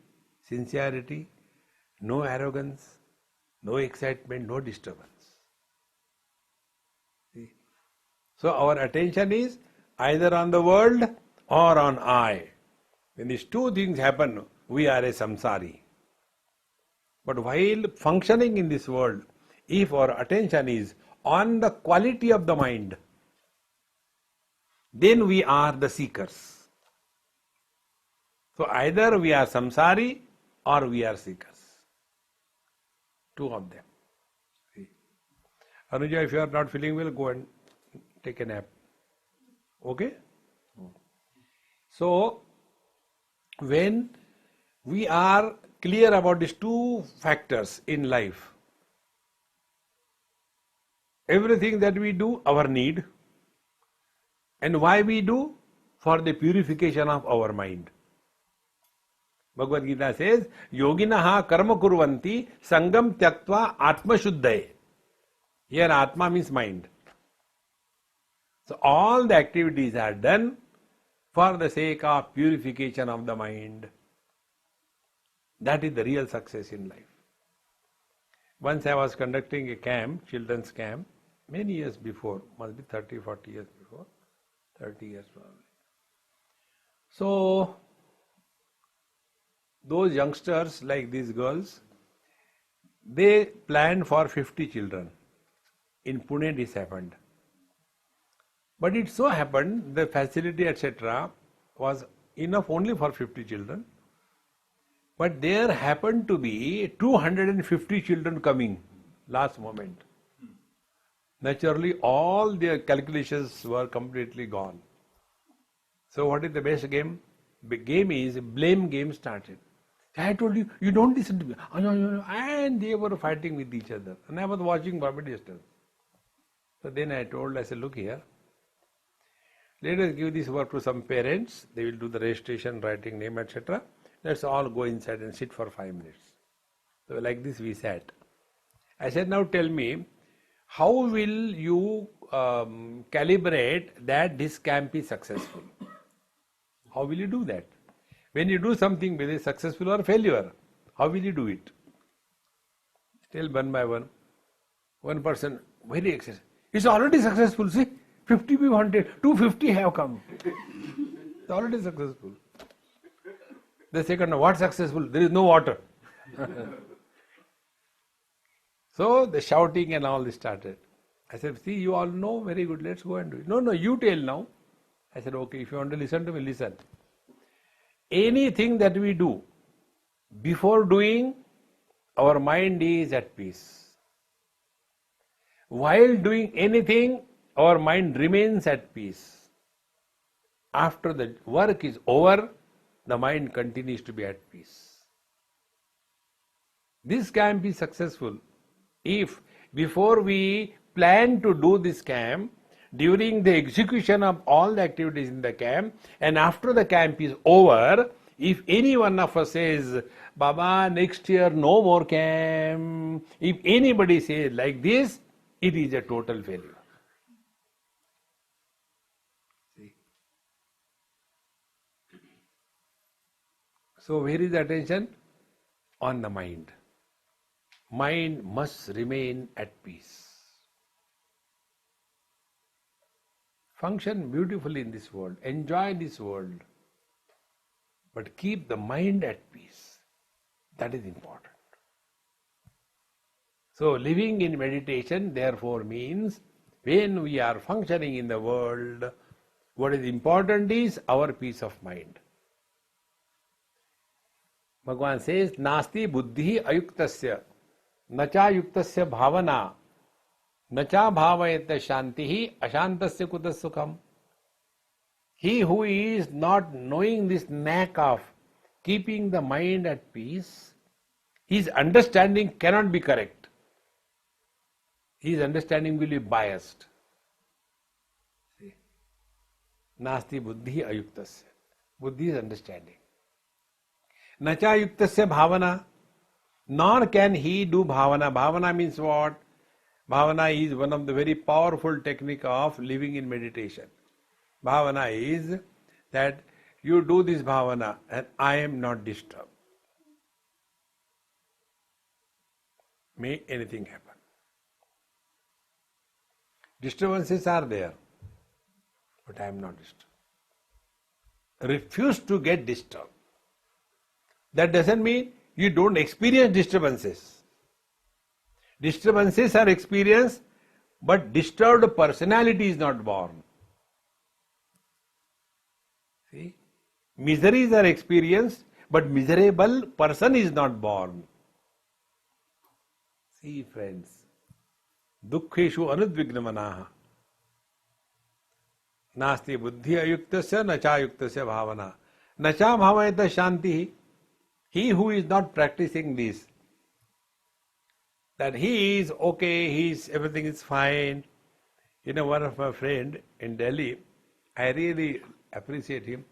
sincerity, no arrogance, no excitement, no disturbance. See? So our attention is either on the world or on I. When these two things happen, we are a samsari. But while functioning in this world, if our attention is on the quality of the mind, then we are the seekers. So either we are samsari or we are seekers. Two of them. See? Anuja, if you are not feeling well, go and take a nap. Okay? So, when we are clear about these two factors in life, everything that we do, our need, and why we do, for the purification of our mind. Bhagavad Gita says, Yoginaha karma kurvanti sangam tyaktva atma shuddhaye. Here atma means mind. So all the activities are done for the sake of purification of the mind. That is the real success in life. Once I was conducting a camp, children's camp, many years before, must be 30, 40 years before, 30 years probably. So, those youngsters like these girls, they planned for 50 children. In Pune this happened. But it so happened the facility etc. was enough only for 50 children. But there happened to be 250 children coming last moment. Naturally all their calculations were completely gone. So what is the best game? The game is blame game started. I told you, you don't listen to me. And they were fighting with each other. And I was watching from a distance. So then I said, look here, let us give this work to some parents. They will do the registration, writing name, etc. Let's all go inside and sit for 5 minutes. So like this we sat. I said, now tell me, how will you calibrate that this camp is successful? How will you do that? When you do something, whether it's successful or failure, how will you do it? Still one by one. One person, very excited. It's already successful, see? 50 people wanted, 250 have come. It's already successful. The second, what successful? There is no water. So the shouting and all this started. I said, see, you all know, very good, let's go and do it. No, you tell now. I said, okay, if you want to listen to me, listen. Anything that we do, before doing, our mind is at peace. While doing anything, our mind remains at peace. After the work is over, the mind continues to be at peace. This camp is successful if before we plan to do this camp, during the execution of all the activities in the camp, and after the camp is over, if any one of us says, Baba, next year no more camp, if anybody says like this, it is a total failure. See? So where is the attention? On the mind. Mind must remain at peace. Function beautifully in this world, enjoy this world, but keep the mind at peace. That is important. So living in meditation therefore means when we are functioning in the world, what is important is our peace of mind. Bhagavan says, Nasti buddhi ayuktasya, nacha yuktasya bhavana, nacha bhavayata shantihi ashantasya kutas sukham. He who is not knowing this knack of keeping the mind at peace, his understanding cannot be correct. His understanding will be biased. See? Nasti buddhi ayuktasya. Buddhi is understanding. Nacha yuktasya bhavana. Nor can he do bhavana. Bhavana means what? Bhavana is one of the very powerful technique of living in meditation. Bhavana is that you do this bhavana and I am not disturbed. May anything happen. Disturbances are there, but I am not disturbed. Refuse to get disturbed. That doesn't mean you don't experience disturbances. Disturbances are experienced, but disturbed personality is not born. See? Miseries are experienced, but miserable person is not born. See, friends, dukkheshu anudvignamanaha. Nasti buddhi ayuktasya nacha yuktasya bhavana. Nacha bhavayata shanti. He who is not practicing this, that he is okay, everything is fine. You know, one of my friend in Delhi, I really appreciate him.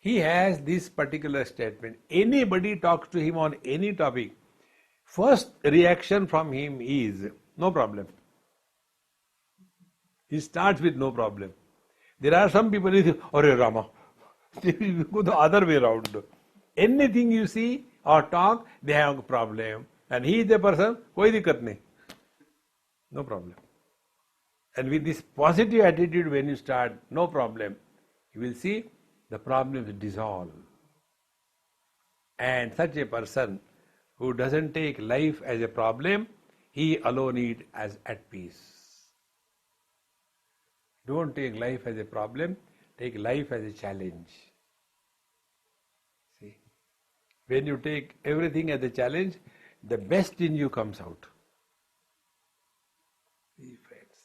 He has this particular statement. Anybody talks to him on any topic, first reaction from him is, no problem. He starts with no problem. There are some people who say, Arey Rama, you go the other way around. Anything you see or talk, they have a problem. And he is the person, koi dikkat nahi. No problem. And with this positive attitude when you start, no problem, you will see the problems dissolve. And such a person who doesn't take life as a problem, he alone is as at peace. Don't take life as a problem, take life as a challenge. See, when you take everything as a challenge, the best in you comes out. See, friends.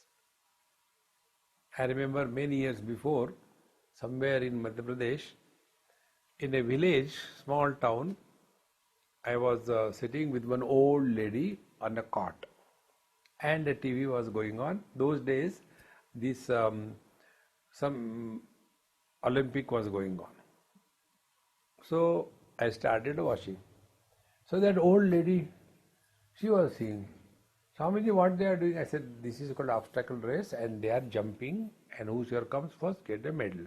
I remember many years before, somewhere in Madhya Pradesh, in a village, small town, I was sitting with one old lady on a cot, and the TV was going on. Those days, this some Olympic was going on. So I started watching. So that old lady, she was seeing, Swamiji, what they are doing? I said, this is called obstacle race, and they are jumping, and whoever comes first get a medal.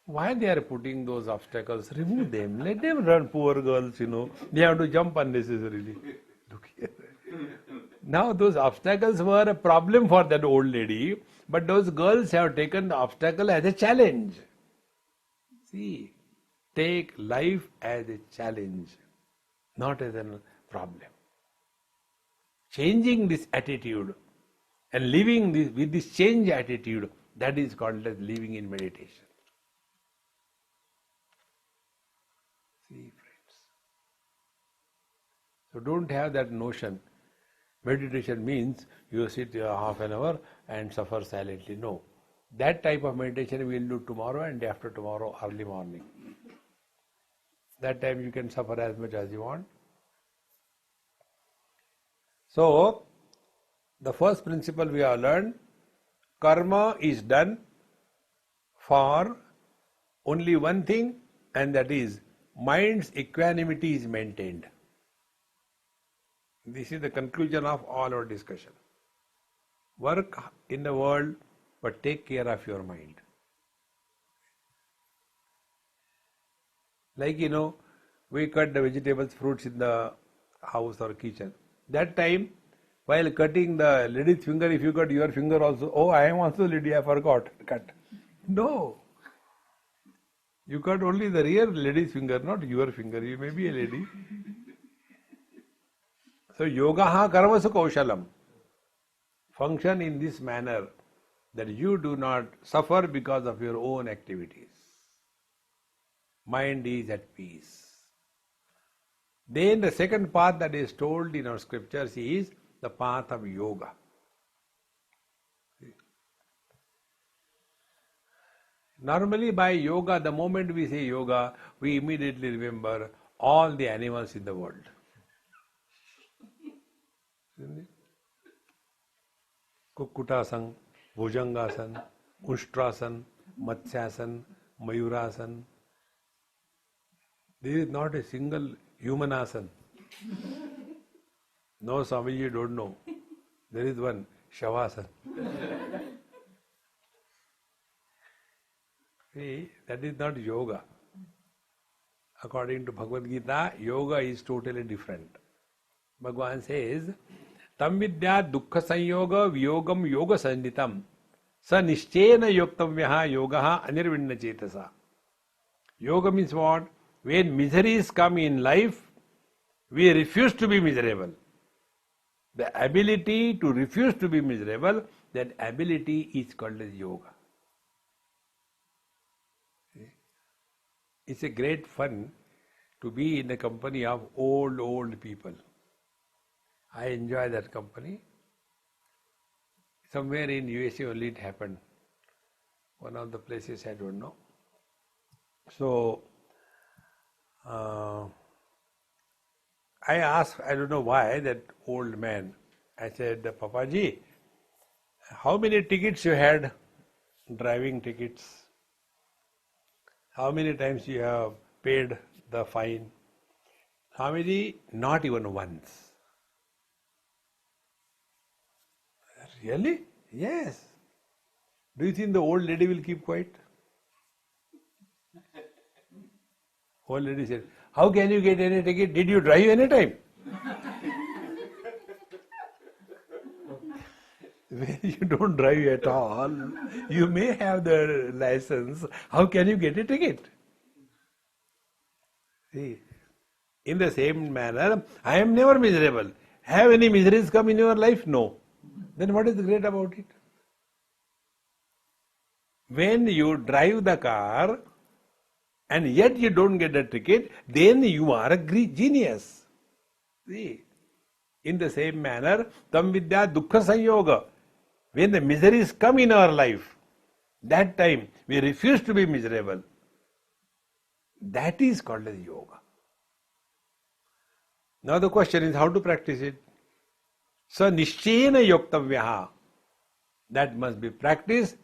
Why they are putting those obstacles? Remove them. Let them run, poor girls, They have to jump unnecessarily. Look here. Now those obstacles were a problem for that old lady, but those girls have taken the obstacle as a challenge. See, take life as a challenge, not as a problem. Changing this attitude and living with this change attitude, that is called as living in meditation. See, friends. So don't have that notion. Meditation means you sit half an hour and suffer silently. No. That type of meditation we will do tomorrow and day after tomorrow early morning. That time you can suffer as much as you want. So, the first principle we have learned, karma is done for only one thing, and that is mind's equanimity is maintained. This is the conclusion of all our discussion. Work in the world, but take care of your mind. Like, we cut the vegetables, fruits in the house or kitchen. That time, while cutting the lady's finger, if you cut your finger also, oh, I am also lady, I forgot, cut. No. You cut only the real lady's finger, not your finger. You may be a lady. So, yogaha karmasu kaushalam. Function in this manner that you do not suffer because of your own activities. Mind is at peace. Then the second path that is told in our scriptures is the path of yoga. Normally by yoga, the moment we say yoga, we immediately remember all the animals in the world. Kukkutasana, Bhujangasana, Ushtrasana, Matsyasana, Mayurasana. There is not a single human asana. No, Swamiji, you don't know. There is one, Shavasana. See, that is not yoga. According to Bhagavad Gita, yoga is totally different. Bhagavan says, Tam vidya dukkha sanyoga vyogam yoga sanditam sa nischena yoktavyaha yogaha anirvinna chetasa. Yoga means what? When miseries come in life, we refuse to be miserable. The ability to refuse to be miserable, that ability is called as yoga. It's a great fun to be in the company of old people. I enjoy that company. Somewhere in USA only it happened. One of the places I don't know. So, I asked, I don't know why, that old man. I said, Papaji, how many tickets you had? Driving tickets. How many times you have paid the fine? Swamiji, not even once. Really? Yes. Do you think the old lady will keep quiet? Old lady said, how can you get any ticket? Did you drive any time? When you don't drive at all, you may have the license. How can you get a ticket? See, in the same manner, I am never miserable. Have any miseries come in your life? No. Then what is great about it? When you drive the car and yet you don't get the ticket, then you are a genius. See, in the same manner, tam vidya dukkha sanyoga. When the miseries come in our life, that time we refuse to be miserable. That is called as yoga. Now the question is how to practice it. So nishchena yoktavyaha. That must be practiced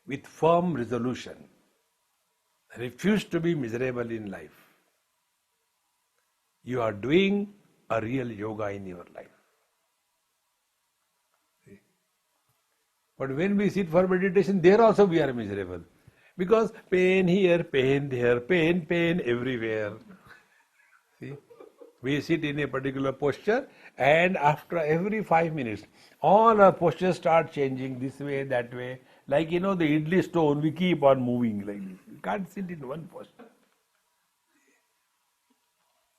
with firm resolution. Refuse to be miserable in life. You are doing a real yoga in your life. See? But when we sit for meditation, there also we are miserable. Because pain here, pain there, pain everywhere. See? We sit in a particular posture and after every 5 minutes, all our postures start changing this way, that way. Like the idli stone, we keep on moving like this. We can't sit in one posture.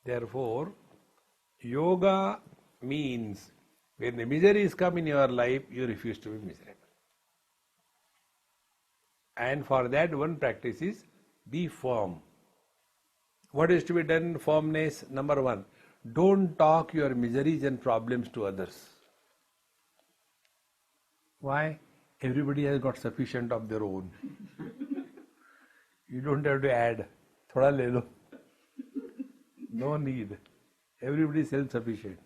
Therefore, yoga means when the miseries come in your life, you refuse to be miserable. And for that one practice is be firm. What is to be done? Firmness. Number one, don't talk your miseries and problems to others. Why? Everybody has got sufficient of their own. You don't have to add. Thoda le lo. No need. Everybody is self-sufficient.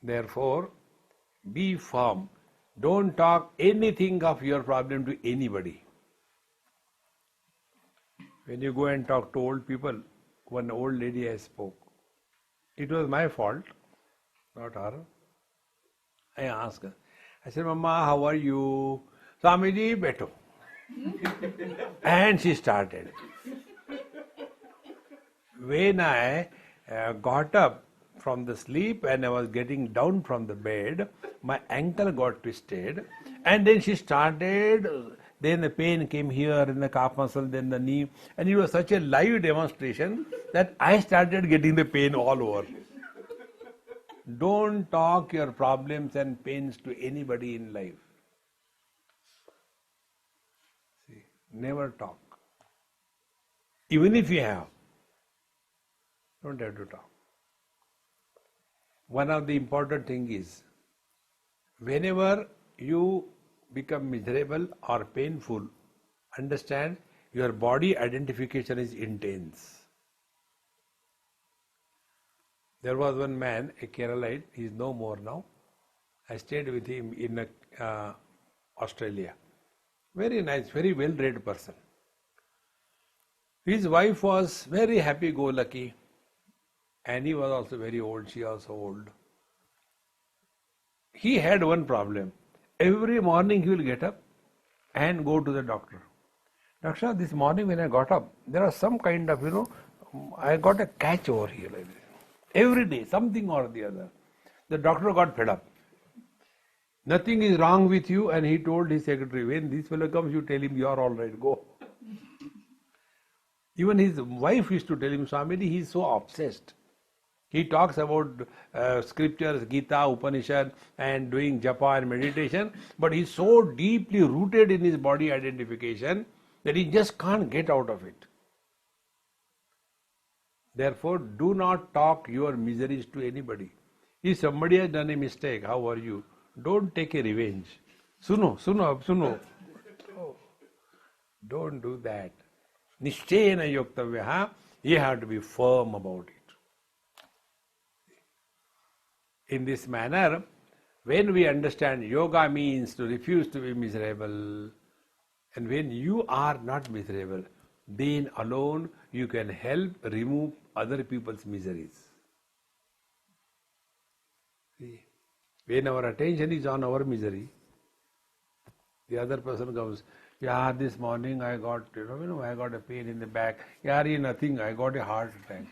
Therefore, be firm. Don't talk anything of your problem to anybody. When you go and talk to old people, one old lady I spoke. It was my fault, not her. I asked her. I said, Mama, how are you? Swamiji, beto. And she started. When I got up from the sleep and I was getting down from the bed, my ankle got twisted and then she started, then the pain came here in the calf muscle, then the knee, and it was such a live demonstration that I started getting the pain all over. Don't talk your problems and pains to anybody in life. See, never talk. Even if you have, don't have to talk. One of the important thing is, whenever you become miserable or painful, understand your body identification is intense. There was one man, a Keralite, he is no more now. I stayed with him in Australia. Very nice, very well-read person. His wife was very happy-go-lucky and he was also very old, she also old. He had one problem. Every morning he will get up and go to the doctor. Doctor, this morning when I got up, there was some kind of, I got a catch over here like this. Every day, something or the other. The doctor got fed up. Nothing is wrong with you, and he told his secretary, when this fellow comes, you tell him you are all right, go. Even his wife used to tell him, Swami, he is so obsessed. He talks about scriptures, Gita, Upanishad, and doing japa and meditation, but he is so deeply rooted in his body identification that he just can't get out of it. Therefore, do not talk your miseries to anybody. If somebody has done a mistake, how are you? Don't take a revenge. Suno. Oh, don't do that. Nishchena yoktavyaha, you have to be firm about it. In this manner, when we understand yoga means to refuse to be miserable, and when you are not miserable, then alone you can help remove other people's miseries. See, when our attention is on our misery, the other person comes, yeah, this morning I got, I got a pain in the back. Yeah, nothing, I got a heart attack.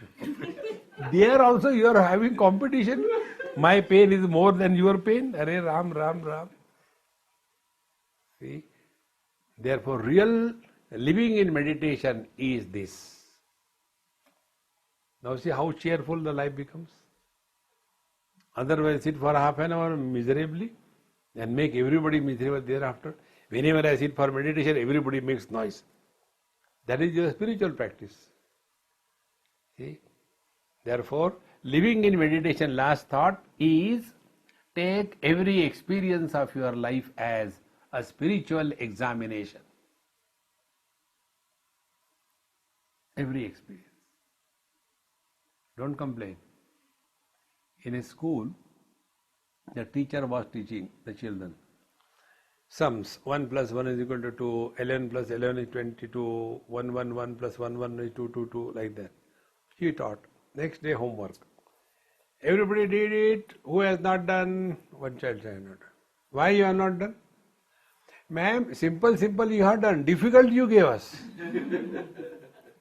There also you are having competition. My pain is more than your pain. Arey Ram. See? Therefore, real living in meditation is this. Now see how cheerful the life becomes. Otherwise, sit for half an hour miserably and make everybody miserable thereafter. Whenever I sit for meditation, everybody makes noise. That is your spiritual practice. See? Therefore, living in meditation, last thought is, take every experience of your life as a spiritual examination. Every experience. Don't complain. In a school, the teacher was teaching the children sums. 1 plus 1 is equal to 2, 11 plus 11 is 22, 1 1 1 plus 1 1 is 2 2 2, like that. She taught. Next day homework. Everybody did it. Who has not done? One child has not done. Why you have not done? Ma'am, simple you have done. Difficult you gave us.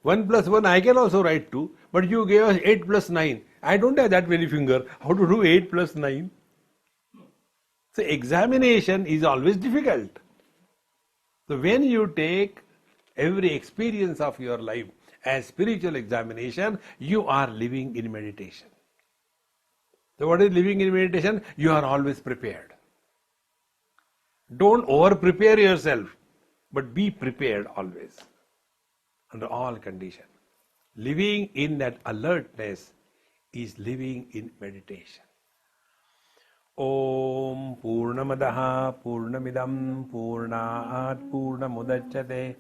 1 plus 1 I can also write 2, but you gave us 8 plus 9. I don't have that many finger. How to do 8 plus 9? So examination is always difficult. So when you take every experience of your life as spiritual examination, you are living in meditation. So what is living in meditation? You are always prepared. Don't over prepare yourself, but be prepared always, under all conditions. Living in that alertness is living in meditation. Om Purnamadaha Purnamidam Purnat Purnamudachyate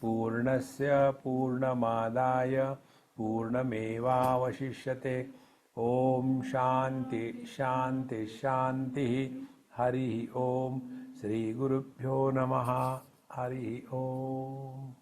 Purnasya Purnamadaya Purnamevavashishyate. Om Shanti Shanti Shanti. Hari Om. Shri Gurubhyo Namaha. Hari Om.